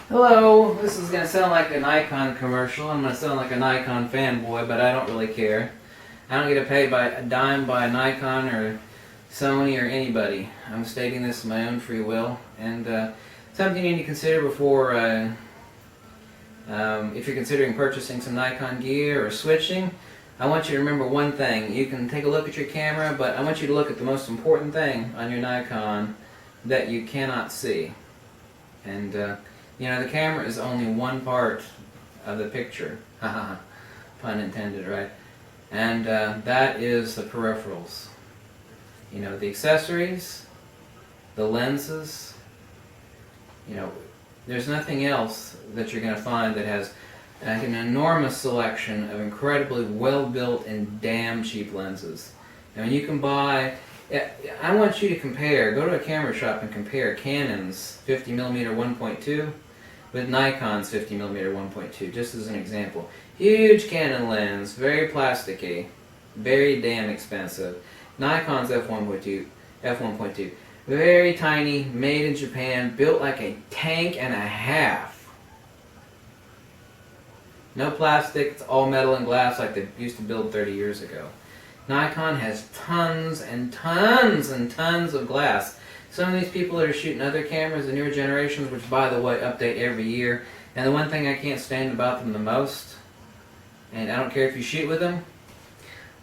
Hello, this is going to sound like a Nikon commercial. I'm going to sound like a Nikon fanboy, but I don't really care. I don't get paid by a dime by Nikon or Sony or anybody. I'm stating this of my own free will, and something you need to consider before, if you're considering purchasing some Nikon gear or switching. I want you to remember one thing. You can take a look at your camera, but I want you to look at the most important thing on your Nikon that you cannot see. And you know, the camera is only one part of the picture. Pun intended, right? And that is the peripherals. You know, the accessories, the lenses. You know, there's nothing else that you're going to find that has an enormous selection of incredibly well-built and damn cheap lenses. I mean, you can buy... I want you to compare, go to a camera shop and compare Canon's 50mm 1.2 with Nikon's 50mm 1.2, just as an example. Huge Canon lens, very plasticky, very damn expensive. Nikon's f1.2, very tiny, made in Japan, built like a tank and a half. No plastic, it's all metal and glass like they used to build 30 years ago. Nikon has tons and tons and tons of glass. Some of these people that are shooting other cameras, the newer generations, which by the way update every year, and the one thing I can't stand about them the most, and I don't care if you shoot with them,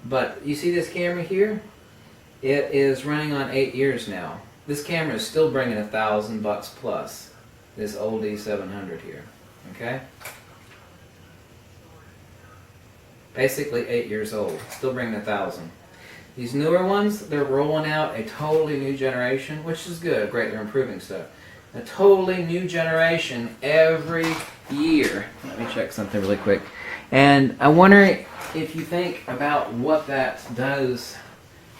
but you see this camera here? It is running on 8 years now. This camera is still bringing $1,000 plus. This old D700 here, okay? Basically 8 years old, still bringing 1,000. These newer ones, they're rolling out a totally new generation, which is good, great, they're improving stuff. A totally new generation every year. Let me check something really quick. And I wonder if you think about what that does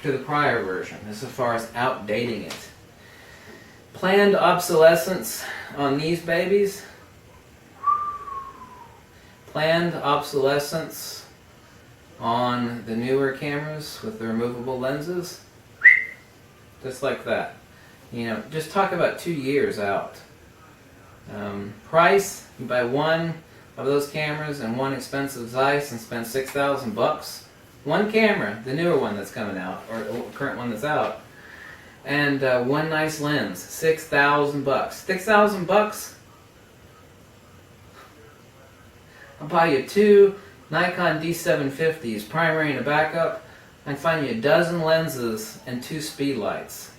to the prior version, as far as outdating it. Planned obsolescence on these babies. Planned obsolescence on the newer cameras with the removable lenses, just like that. You know, just talk about 2 years out. Price, you buy one of those cameras and one expensive Zeiss and spend $6,000. One camera, the newer one that's coming out, or the current one that's out, and one nice lens, $6,000. $6,000? I'll buy you two Nikon D750s, primary and a backup, and find you a dozen lenses and 2 speed lights.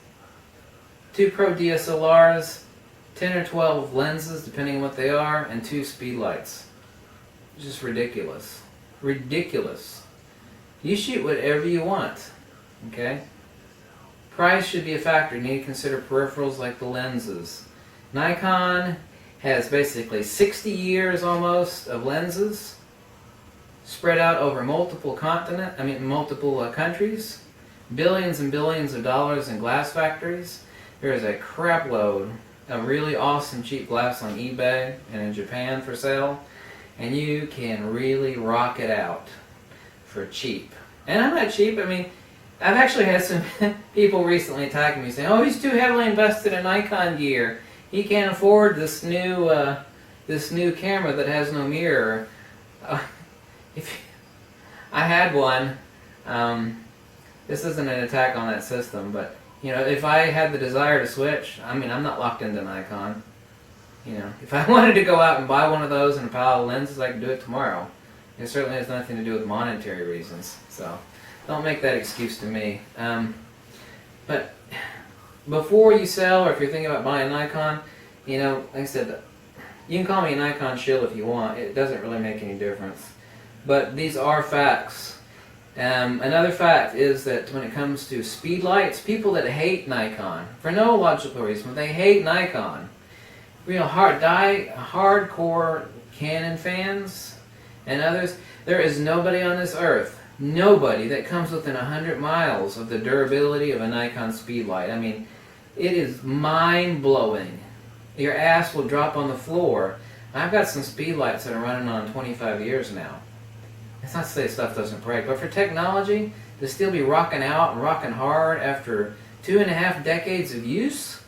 2 Pro DSLRs, 10 or 12 lenses, depending on what they are, and 2 speed lights. It's just ridiculous. Ridiculous. You shoot whatever you want, okay? Price should be a factor. You need to consider peripherals like the lenses. Nikon has basically 60 years almost of lenses, spread out over multiple countries, billions and billions of dollars in glass factories. There is a crap load of really awesome cheap glass on eBay and in Japan for sale, and you can really rock it out for cheap. And I'm not cheap. I mean, I've actually had some people recently attacking me saying, "Oh, he's too heavily invested in Nikon gear. He can't afford this new camera that has no mirror." If I had one, this isn't an attack on that system, but you know, if I had the desire to switch, I mean, I'm not locked into Nikon. You know, if I wanted to go out and buy one of those and a pile of lenses, I could do it tomorrow. It certainly has nothing to do with monetary reasons, so don't make that excuse to me. But before you sell, or if you're thinking about buying Nikon, you know, like I said, you can call me a Nikon shill if you want. It doesn't really make any difference. But these are facts. Another fact is that when it comes to speed lights, people that hate Nikon, for no logical reason, but they hate Nikon, you know, hardcore Canon fans and others, there is nobody on this earth, nobody that comes within 100 miles of the durability of a Nikon speed light. I mean, it is mind-blowing. Your ass will drop on the floor. I've got some speed lights that are running on 25 years now. It's not to say stuff doesn't break, but for technology to still be rocking out and rocking hard after 2.5 decades of use,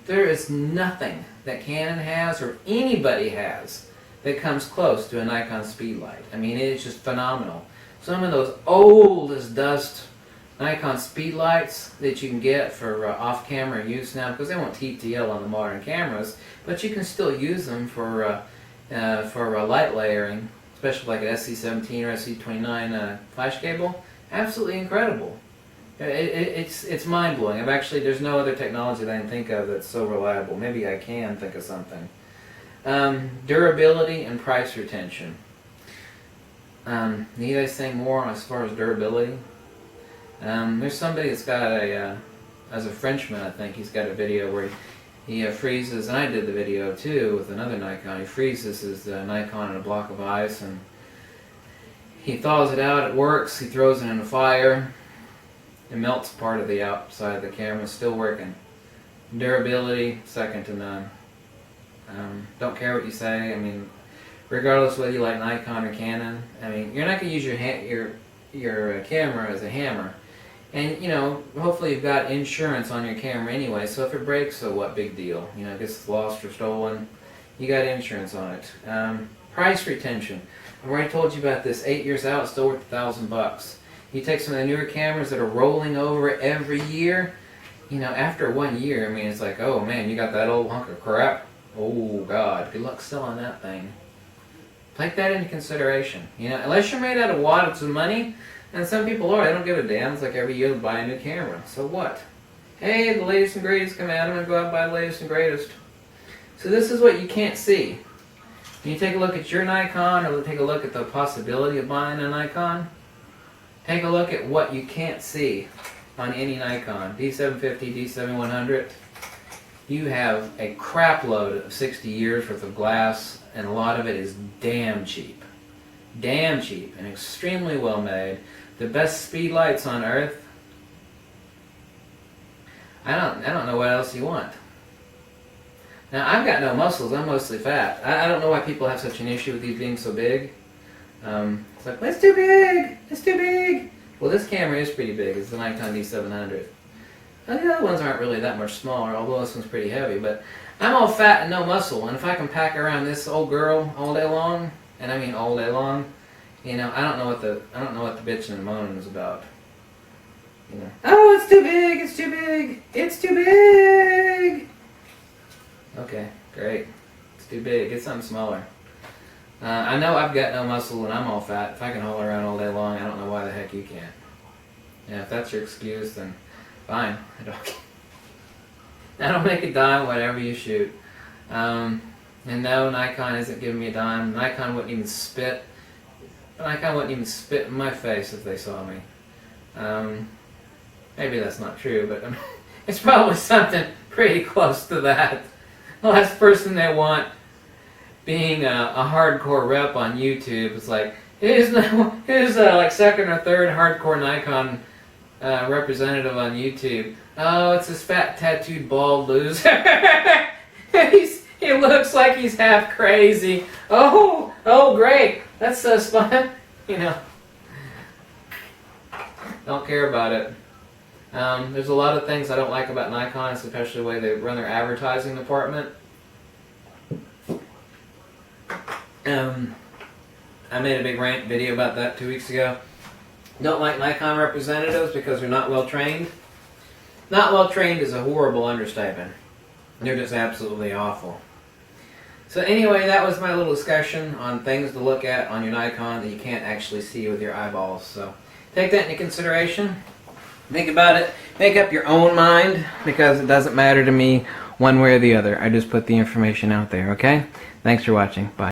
There is nothing that Canon has or anybody has that comes close to a Nikon Speedlight. I mean, it's just phenomenal. Some of those old as dust Nikon Speedlights that you can get for off-camera use now, because they won't TTL on the modern cameras, but you can still use them for light layering, especially like an SC17 or SC29 flash cable. Absolutely incredible. It's mind-blowing. There's no other technology that I can think of that's so reliable. Maybe I can think of something. Durability and price retention. Need I say more as far as durability? There's somebody that's got as a Frenchman, I think, he's got a video where he freezes, and I did the video too with another Nikon. He freezes his Nikon in a block of ice, and he thaws it out. It works. He throws it in a fire. It melts part of the outside of the camera. It's still working. Durability, second to none. Don't care what you say. I mean, regardless whether you like Nikon or Canon, I mean, you're not going to use your camera as a hammer. And, you know, hopefully you've got insurance on your camera anyway, so if it breaks, so what, big deal. You know, it gets lost or stolen, you got insurance on it. Price retention. I've already told you about this. 8 years out, it's still worth $1,000. You take some of the newer cameras that are rolling over every year, you know, after 1 year, I mean, it's like, oh man, you got that old hunk of crap. Oh God, good luck selling that thing. Take that into consideration. You know, unless you're made out of wads of money, and some people are, they don't give a damn. It's like every year they buy a new camera. So what? Hey, the latest and greatest come out, I'm going to go out and buy the latest and greatest. So this is what you can't see. When you take a look at your Nikon, or take a look at the possibility of buying a Nikon, take a look at what you can't see on any Nikon. D750, D7100. You have a crap load of 60 years worth of glass, and a lot of it is damn cheap. Damn cheap and extremely well made. The best speed lights on earth. I don't know what else you want. Now, I've got no muscles. I'm mostly fat. I don't know why people have such an issue with these being so big. It's like, well, it's too big. It's too big. Well, this camera is pretty big. It's the Nikon D700. Now, the other ones aren't really that much smaller, although this one's pretty heavy. But I'm all fat and no muscle, and if I can pack around this old girl all day long, and I mean all day long, you know, I don't know what the bitching and moaning is about. You know, oh, it's too big. It's too big. It's too big. Okay, great. It's too big. Get something smaller. I know I've got no muscle and I'm all fat. If I can haul around all day long, I don't know why the heck you can't. Yeah, if that's your excuse, then fine. I don't make a dime whatever you shoot. And no, Nikon isn't giving me a dime. Nikon wouldn't even spit. Nikon wouldn't even spit in my face if they saw me. Maybe that's not true, but it's probably something pretty close to that. The last person they want being a hardcore rep on YouTube is like, here's like second or third hardcore Nikon representative on YouTube. Oh, it's this fat tattooed bald loser. He looks like he's half crazy. Oh, great. That's so fun. You know, don't care about it. There's a lot of things I don't like about Nikon, especially the way they run their advertising department. I made a big rant video about that 2 weeks ago. Don't like Nikon representatives because they're not well trained. Not well trained is a horrible understatement. They're just absolutely awful. So anyway, that was my little discussion on things to look at on your Nikon that you can't actually see with your eyeballs. So take that into consideration. Think about it. Make up your own mind, because it doesn't matter to me one way or the other. I just put the information out there, okay? Thanks for watching. Bye.